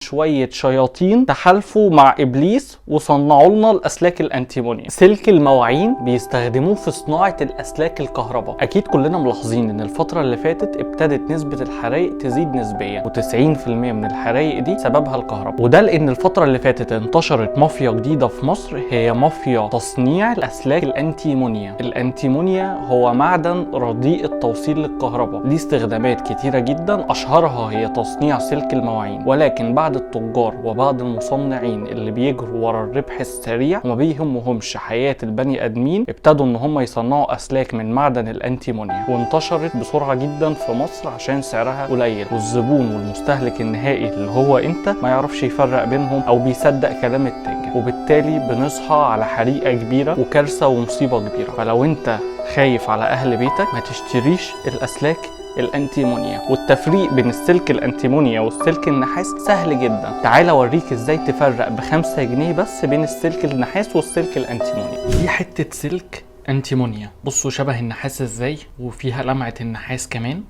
شوية شياطين تحالفوا مع إبليس وصنعوا لنا الأسلاك الأنتيمونيا. سلك المواعين بيستخدموه في صناعة الأسلاك الكهرباء. أكيد كلنا ملاحظين إن الفترة اللي فاتت ابتدت نسبة الحرايق تزيد نسبيا، و90% من الحرايق دي سببها الكهرباء، وده لأن الفترة اللي فاتت انتشرت مافيا جديدة في مصر، هي مافيا تصنيع الأسلاك الأنتيمونيا. الأنتيمونيا هو معدن رديء التوصيل للكهرباء، ليه استخدامات كتيرة جدا، أشهرها هي تصنيع سلك المواعين. ولكن بعد التجار وبعض المصنعين اللي بيجروا ورا الربح السريع وما بيهمهمش حياة البني ادمين، ابتدوا ان هم يصنعوا اسلاك من معدن الانتيمونيا، وانتشرت بسرعة جدا في مصر عشان سعرها قليل، والزبون والمستهلك النهائي اللي هو انت ما يعرفش يفرق بينهم او بيصدق كلام التاجر، وبالتالي بنصحى على حريقة كبيرة وكارثة ومصيبة كبيرة. فلو انت خايف على اهل بيتك ما تشتريش الاسلاك الانتيمونيا. والتفريق بين السلك الانتيمونيا والسلك النحاس سهل جدا، تعال اوريك ازاي تفرق ب5 جنيه بس بين السلك النحاس والسلك الانتيمونيا. دي حتة سلك انتيمونيا، بصوا شبه النحاس ازاي وفيها لمعة النحاس كمان.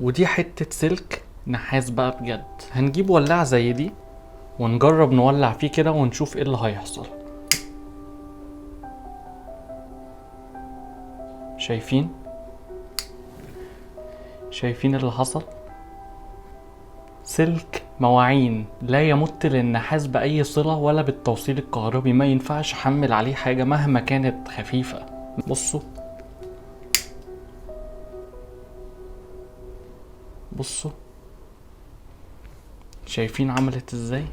ودي حتة سلك نحاس بقى بجد. هنجيب ولاعة زي دي ونجرب نولع فيه كده ونشوف ايه اللي هيحصل. شايفين اللي حصل؟ سلك مواعين لا يمت للنحاس بأي صلة ولا بالتوصيل الكهربي، ما ينفعش احمل عليه حاجة مهما كانت خفيفة. بصوا شايفين عملت ازاي؟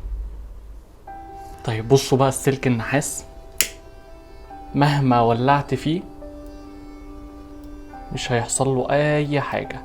طيب بصوا بقى السلك النحاس مهما ولعت فيه مش هيحصل له اي حاجة،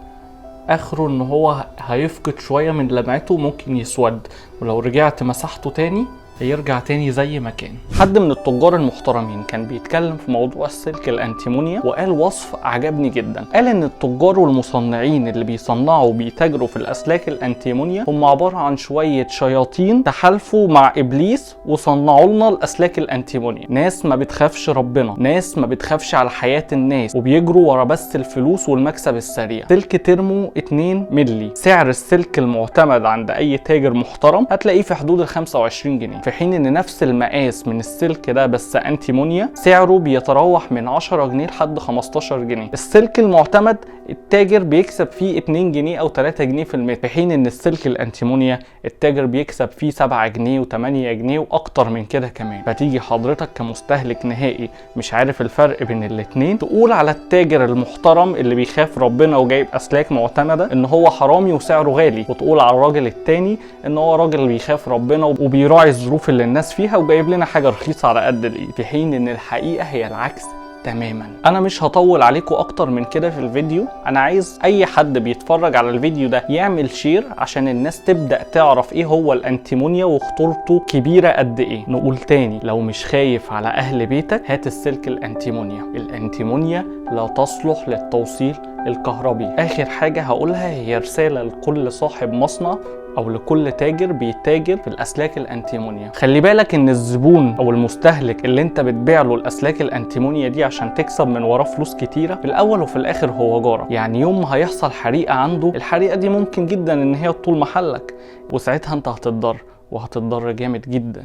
اخره ان هو هيفقد شوية من لمعته، ممكن يسود، ولو رجعت مسحته تاني هيرجع تاني زي ما كان. حد من التجار المحترمين كان بيتكلم في موضوع السلك الانتيمونيا وقال وصف عجبني جدا. قال ان التجار والمصنعين اللي بيصنعوا وبيتاجروا في الاسلاك الانتيمونيا هم عبارة عن شوية شياطين تحالفوا مع ابليس وصنعوا لنا الاسلاك الانتيمونيا. ناس ما بتخافش ربنا، ناس ما بتخافش على حياة الناس، وبيجروا ورا بس الفلوس والمكسب السريع. سلك ترمو 2 مللي، سعر السلك المعتمد عند اي تاجر محترم هتلاقيه في حدود 25 جنيه، في حين ان نفس المقاس من السلك ده بس انتيمونيا سعره بيتراوح من 10 جنيه لحد 15 جنيه. السلك المعتمد التاجر بيكسب فيه 2 جنيه او 3 جنيه في المتر، في حين ان السلك الانتيمونيا التاجر بيكسب فيه 7 جنيه و8 جنيه واكتر من كده كمان. فتيجي حضرتك كمستهلك نهائي مش عارف الفرق بين الاتنين، تقول على التاجر المحترم اللي بيخاف ربنا وجايب اسلاك معتمدة ان هو حرامي وسعره غالي، وتقول على الراجل التاني ان هو راجل بيخاف ربنا وبيراعي الظروف اللي الناس فيها وجايب لنا حاجة رخيصة على قد الايد، في حين ان الحقيقة هي العكس تماما. انا مش هطول عليكم اكتر من كده في الفيديو، انا عايز اي حد بيتفرج على الفيديو ده يعمل شير عشان الناس تبدأ تعرف ايه هو الانتيمونيا وخطورته كبيرة قد ايه. نقول تاني، لو مش خايف على اهل بيتك هات السلك الانتيمونيا. الانتيمونيا لا تصلح للتوصيل الكهربي. اخر حاجة هقولها هي رسالة لكل صاحب مصنع او لكل تاجر بيتاجر في الاسلاك الانتيمونيا. خلي بالك ان الزبون او المستهلك اللي انت بتبيع له الاسلاك الانتيمونيا دي عشان تكسب من وراه فلوس كتيره، في الاول وفي الاخر هو جارك. يعني يوم ما هيحصل حريقه عنده، الحريقه دي ممكن جدا ان هي تطول محلك، وساعتها انت هتتضر، وهتتضر جامد جدا.